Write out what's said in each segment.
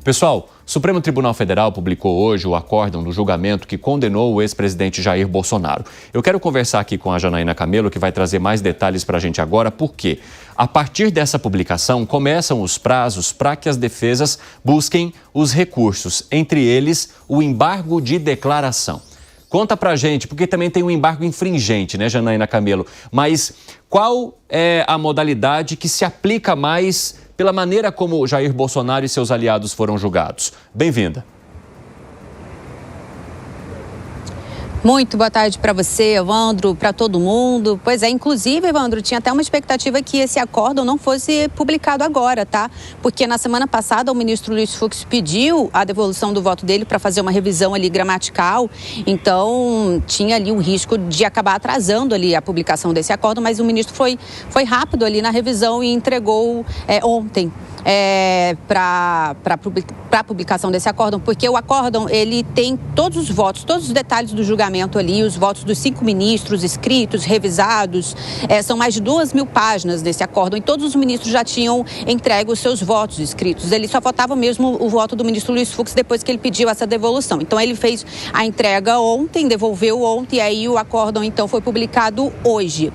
Pessoal, o Supremo Tribunal Federal publicou hoje o acórdão do julgamento que condenou o ex-presidente Jair Bolsonaro. Eu quero conversar aqui com a Janaína Camelo, que vai trazer mais detalhes para a gente agora, porque a partir dessa publicação começam os prazos para que as defesas busquem os recursos, entre eles o embargo de declaração. Conta pra gente, porque também tem um embargo infringente, né, Janaína Camelo? Mas qual é a modalidade que se aplica mais pela maneira como Jair Bolsonaro e seus aliados foram julgados? Bem-vinda. Muito boa tarde para você, Evandro, para todo mundo. Pois é, inclusive, Evandro, tinha até uma expectativa que esse acórdão não fosse publicado agora, tá? Porque na semana passada o ministro Luiz Fux pediu a devolução do voto dele para fazer uma revisão ali gramatical. Então, tinha ali o risco de acabar atrasando ali a publicação desse acórdão, mas o ministro foi rápido ali na revisão e entregou ontem. Para a publicação desse acórdão, porque o acórdão, ele tem todos os votos, todos os detalhes do julgamento ali, os votos dos 5 ministros escritos, revisados, são mais de 2.000 páginas desse acórdão e todos os ministros já tinham entregue os seus votos escritos. Ele só faltava mesmo o voto do ministro Luiz Fux depois que ele pediu essa devolução. Então ele fez a entrega ontem, devolveu ontem, e aí o acórdão então foi publicado hoje.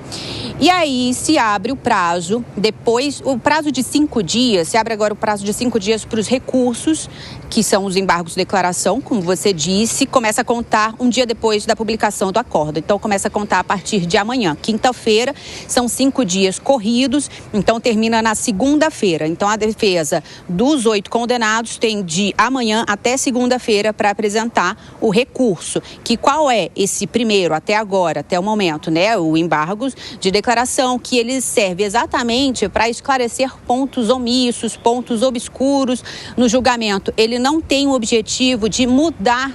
E aí se abre o prazo, depois, o prazo de 5 dias, se abre agora o prazo de 5 dias para os recursos, que são os embargos de declaração, como você disse, começa a contar um dia depois da publicação do acórdão. Então começa a contar a partir de amanhã, quinta-feira, são 5 dias corridos, então termina na segunda-feira. Então a defesa dos 8 condenados tem de amanhã até segunda-feira para apresentar o recurso. Que qual é esse primeiro, até agora, até o momento, né? O embargo de declaração, que ele serve exatamente para esclarecer pontos omissos, pontos obscuros no julgamento. Ele não tem o objetivo de mudar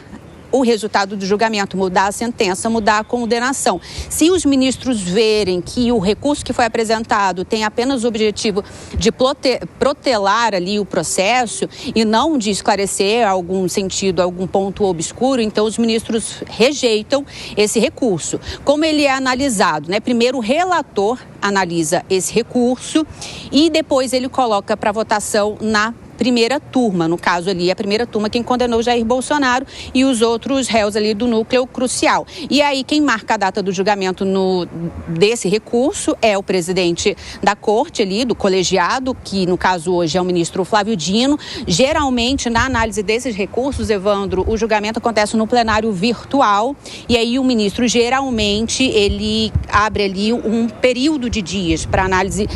o resultado do julgamento, mudar a sentença, mudar a condenação. Se os ministros verem que o recurso que foi apresentado tem apenas o objetivo de protelar ali o processo e não de esclarecer algum sentido, algum ponto obscuro, então os ministros rejeitam esse recurso. Como ele é analisado, né? Primeiro o relator analisa esse recurso e depois ele coloca para votação na primeira turma, no caso ali, a primeira turma quem condenou Jair Bolsonaro e os outros réus ali do núcleo crucial. E aí quem marca a data do julgamento desse recurso é o presidente da corte ali, do colegiado, que no caso hoje é o ministro Flávio Dino. Geralmente na análise desses recursos, Evandro, o julgamento acontece no plenário virtual e aí o ministro geralmente ele abre ali um período de dias para análise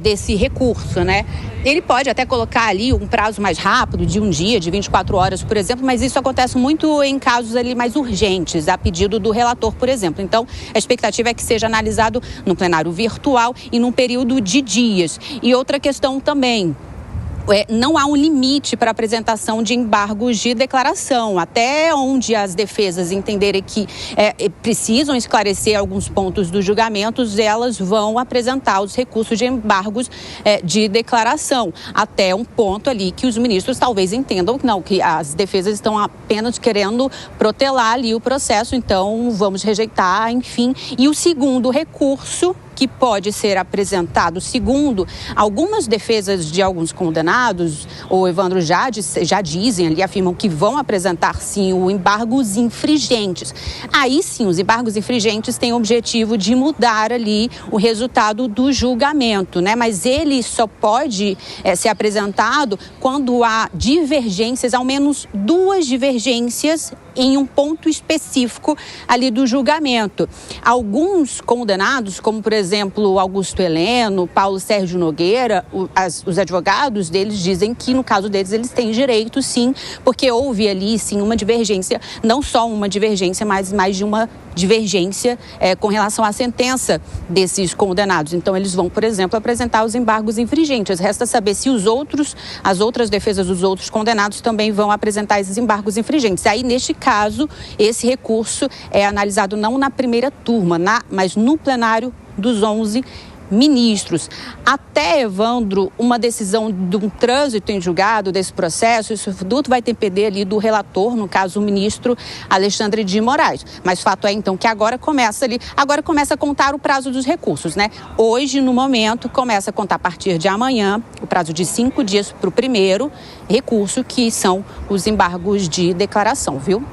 desse recurso, né? Ele pode até colocar ali um prazo mais rápido, de um dia, de 24 horas, por exemplo, mas isso acontece muito em casos ali mais urgentes, a pedido do relator, por exemplo. Então, a expectativa é que seja analisado no plenário virtual e num período de dias. E outra questão também, não há um limite para a apresentação de embargos de declaração, até onde as defesas entenderem que precisam esclarecer alguns pontos dos julgamentos, elas vão apresentar os recursos de embargos de declaração, até um ponto ali que os ministros talvez entendam que não, que as defesas estão apenas querendo protelar ali o processo, então vamos rejeitar, enfim. E o segundo recurso que pode ser apresentado, segundo algumas defesas de alguns condenados, o Evandro já dizem ali, afirmam que vão apresentar sim o embargos infringentes. Aí sim, os embargos infringentes têm o objetivo de mudar ali o resultado do julgamento, né? Mas ele só pode ser apresentado quando há divergências, ao menos 2 divergências em um ponto específico ali do julgamento. Alguns condenados, como por exemplo Augusto Heleno, Paulo Sérgio Nogueira, os advogados deles dizem que no caso deles eles têm direito sim, porque houve ali sim uma divergência, não só uma divergência, mas mais de uma divergência com relação à sentença desses condenados. Então eles vão, por exemplo, apresentar os embargos infringentes. Resta saber se as outras defesas dos outros condenados também vão apresentar esses embargos infringentes. Aí, neste caso, esse recurso é analisado não na primeira turma, mas no plenário dos 11 ministros. Até, Evandro, uma decisão de um trânsito em julgado desse processo, isso tudo vai depender ali do relator, no caso o ministro Alexandre de Moraes. Mas fato é, então, que agora começa a contar o prazo dos recursos, né? Hoje, no momento, começa a contar a partir de amanhã, o prazo de 5 dias para o primeiro recurso, que são os embargos de declaração, viu?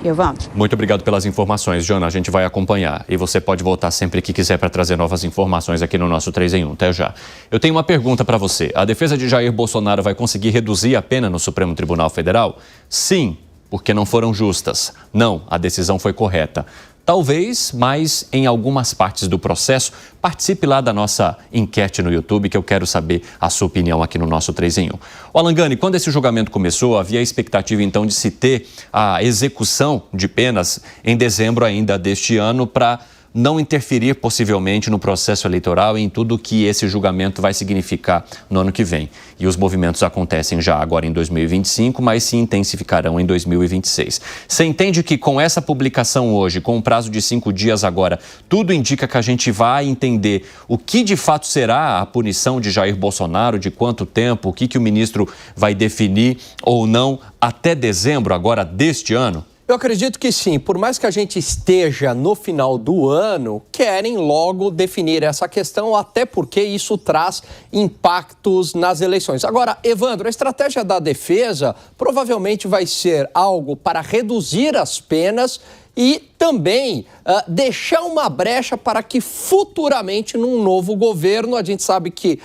Evandro. Muito obrigado pelas informações, Jana. A gente vai acompanhar. E você pode voltar sempre que quiser para trazer novas informações aqui no nosso 3 em 1. Até já. Eu tenho uma pergunta para você. A defesa de Jair Bolsonaro vai conseguir reduzir a pena no Supremo Tribunal Federal? Sim, porque não foram justas. Não, a decisão foi correta. Talvez, mas em algumas partes do processo, participe lá da nossa enquete no YouTube, que eu quero saber a sua opinião aqui no nosso 3 em 1. O Alangani, quando esse julgamento começou, havia a expectativa então de se ter a execução de penas em dezembro ainda deste ano para não interferir possivelmente no processo eleitoral e em tudo que esse julgamento vai significar no ano que vem. E os movimentos acontecem já agora em 2025, mas se intensificarão em 2026. Você entende que com essa publicação hoje, com um prazo de 5 dias agora, tudo indica que a gente vai entender o que de fato será a punição de Jair Bolsonaro, de quanto tempo, o que o ministro vai definir ou não até dezembro agora deste ano? Eu acredito que sim, por mais que a gente esteja no final do ano, querem logo definir essa questão, até porque isso traz impactos nas eleições. Agora, Evandro, a estratégia da defesa provavelmente vai ser algo para reduzir as penas e também deixar uma brecha para que futuramente, num novo governo, a gente sabe que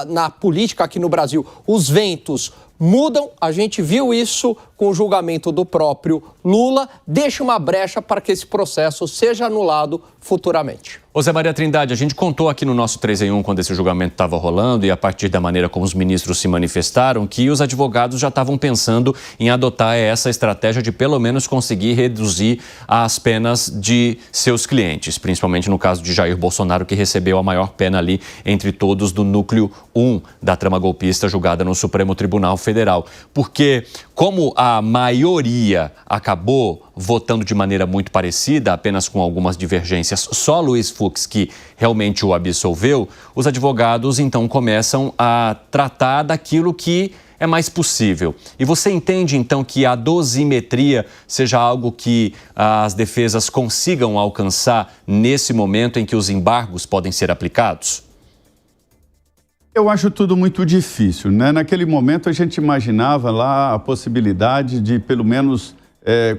na política aqui no Brasil, os ventos mudam, a gente viu isso com o julgamento do próprio Lula, deixa uma brecha para que esse processo seja anulado futuramente. Ô Zé Maria Trindade, a gente contou aqui no nosso 3 em 1, quando esse julgamento estava rolando e a partir da maneira como os ministros se manifestaram, que os advogados já estavam pensando em adotar essa estratégia de pelo menos conseguir reduzir as penas de seus clientes, principalmente no caso de Jair Bolsonaro, que recebeu a maior pena ali entre todos do núcleo 1 da trama golpista julgada no Supremo Tribunal Federal. Porque como a maioria acabou votando de maneira muito parecida, apenas com algumas divergências, só Luiz Fux que realmente o absolveu, os advogados então começam a tratar daquilo que é mais possível. E você entende então que a dosimetria seja algo que as defesas consigam alcançar nesse momento em que os embargos podem ser aplicados? Eu acho tudo muito difícil, né? Naquele momento a gente imaginava lá a possibilidade de pelo menos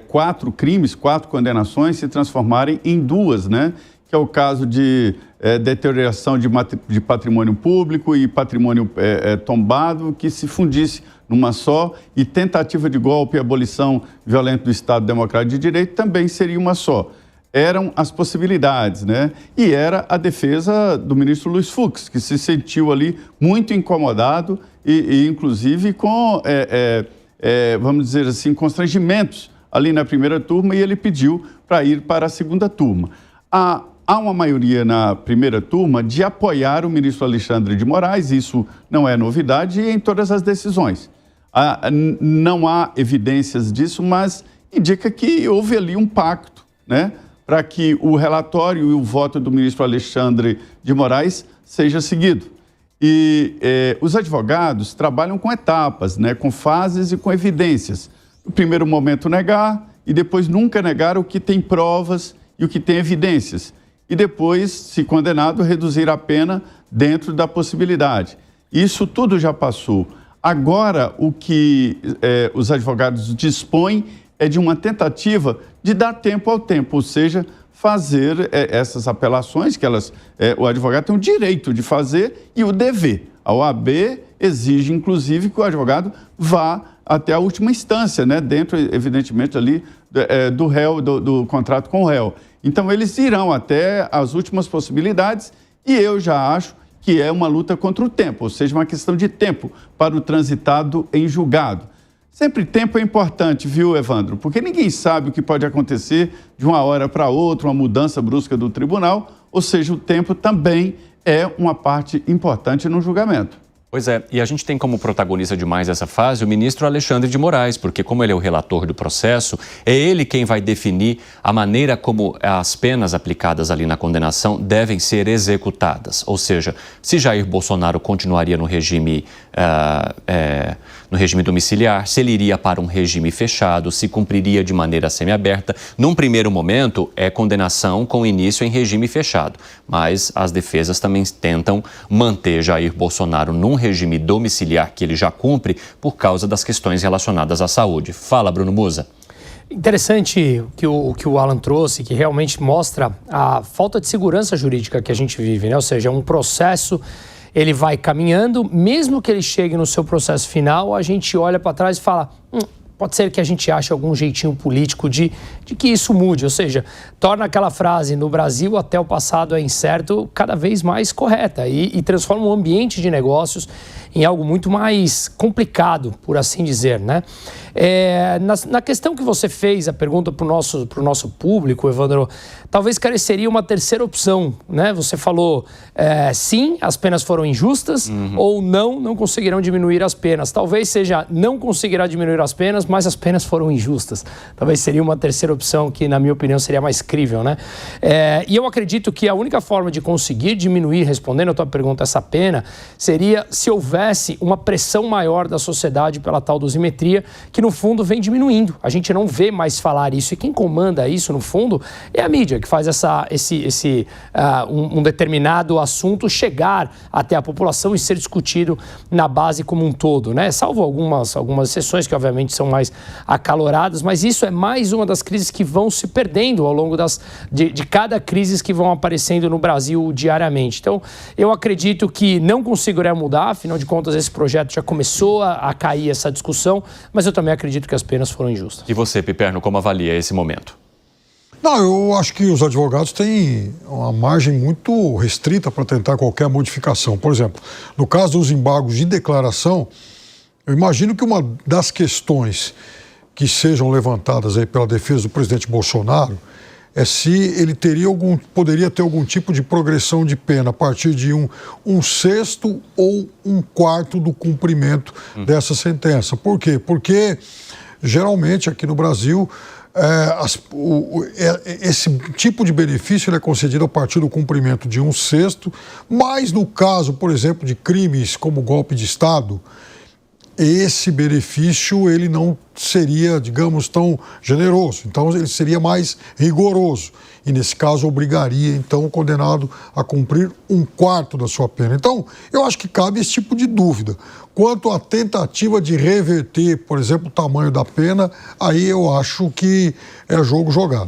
4 crimes, 4 condenações se transformarem em 2, né? Que é o caso de deterioração de patrimônio público e patrimônio tombado, que se fundisse numa só, e tentativa de golpe e abolição violenta do Estado Democrático de Direito também seria uma só. Eram as possibilidades, né? E era a defesa do ministro Luiz Fux, que se sentiu ali muito incomodado e inclusive com, vamos dizer assim, constrangimentos ali na primeira turma, e ele pediu para ir para a segunda turma. Há uma maioria na primeira turma de apoiar o ministro Alexandre de Moraes, isso não é novidade em todas as decisões. Não há evidências disso, mas indica que houve ali um pacto, né, para que o relatório e o voto do ministro Alexandre de Moraes seja seguido. E os advogados trabalham com etapas, né, com fases e com evidências. No primeiro momento negar, e depois nunca negar o que tem provas e o que tem evidências. E depois, se condenado, reduzir a pena dentro da possibilidade. Isso tudo já passou. Agora, o que os advogados dispõem é de uma tentativa de dar tempo ao tempo, ou seja, fazer essas apelações que o advogado tem o direito de fazer e o dever. A OAB exige, inclusive, que o advogado vá até a última instância, né, dentro, evidentemente, ali do réu, do contrato com o réu. Então, eles irão até as últimas possibilidades e eu já acho que é uma luta contra o tempo, ou seja, uma questão de tempo para o transitado em julgado. Sempre tempo é importante, viu, Evandro? Porque ninguém sabe o que pode acontecer de uma hora para outra, uma mudança brusca do tribunal, ou seja, o tempo também é uma parte importante no julgamento. Pois é, e a gente tem como protagonista de mais essa fase o ministro Alexandre de Moraes, porque como ele é o relator do processo, é ele quem vai definir a maneira como as penas aplicadas ali na condenação devem ser executadas. Ou seja, se Jair Bolsonaro continuaria no regime domiciliar, se ele iria para um regime fechado, se cumpriria de maneira semiaberta. Num primeiro momento, é condenação com início em regime fechado, mas as defesas também tentam manter Jair Bolsonaro num regime domiciliar que ele já cumpre por causa das questões relacionadas à saúde. Fala, Bruno Musa. Interessante o que o Alan trouxe, que realmente mostra a falta de segurança jurídica que a gente vive, né? Ou seja, um processo, ele vai caminhando, mesmo que ele chegue no seu processo final, a gente olha para trás e fala... Pode ser que a gente ache algum jeitinho político de que isso mude, ou seja, torna aquela frase "no Brasil até o passado é incerto" cada vez mais correta e transforma um ambiente de negócios em algo muito mais complicado, por assim dizer, né? Na questão que você fez, a pergunta para o nosso público, Evandro, talvez careceria uma terceira opção, né? Você falou, sim, as penas foram injustas, ou não conseguirão diminuir as penas. Talvez seja, não conseguirá diminuir as penas, mas as penas foram injustas. Talvez seria uma terceira opção que, na minha opinião, seria mais crível, né? E eu acredito que a única forma de conseguir diminuir, respondendo a tua pergunta, essa pena, seria se houvesse uma pressão maior da sociedade pela tal dosimetria, que no fundo vem diminuindo. A gente não vê mais falar isso. E quem comanda isso, no fundo, é a mídia, que faz um determinado assunto chegar até a população e ser discutido na base como um todo, né? Salvo algumas exceções que, obviamente, são mais acaloradas, mas isso é mais uma das crises que vão se perdendo ao longo de cada crise que vão aparecendo no Brasil diariamente. Então, eu acredito que não conseguirá mudar, afinal de contas, esse projeto já começou a cair essa discussão, mas eu também acredito que as penas foram injustas. E você, Piperno, como avalia esse momento? Não, eu acho que os advogados têm uma margem muito restrita para tentar qualquer modificação. Por exemplo, no caso dos embargos de declaração, eu imagino que uma das questões que sejam levantadas aí pela defesa do presidente Bolsonaro é se ele poderia ter algum tipo de progressão de pena a partir de um sexto ou um quarto do cumprimento dessa sentença. Por quê? Porque, geralmente, aqui no Brasil, esse tipo de benefício é concedido a partir do cumprimento de um sexto, mas no caso, por exemplo, de crimes como golpe de Estado, esse benefício ele não seria, digamos, tão generoso. Então, ele seria mais rigoroso. E, nesse caso, obrigaria, então, o condenado a cumprir um quarto da sua pena. Então, eu acho que cabe esse tipo de dúvida. Quanto à tentativa de reverter, por exemplo, o tamanho da pena, aí eu acho que é jogo jogado.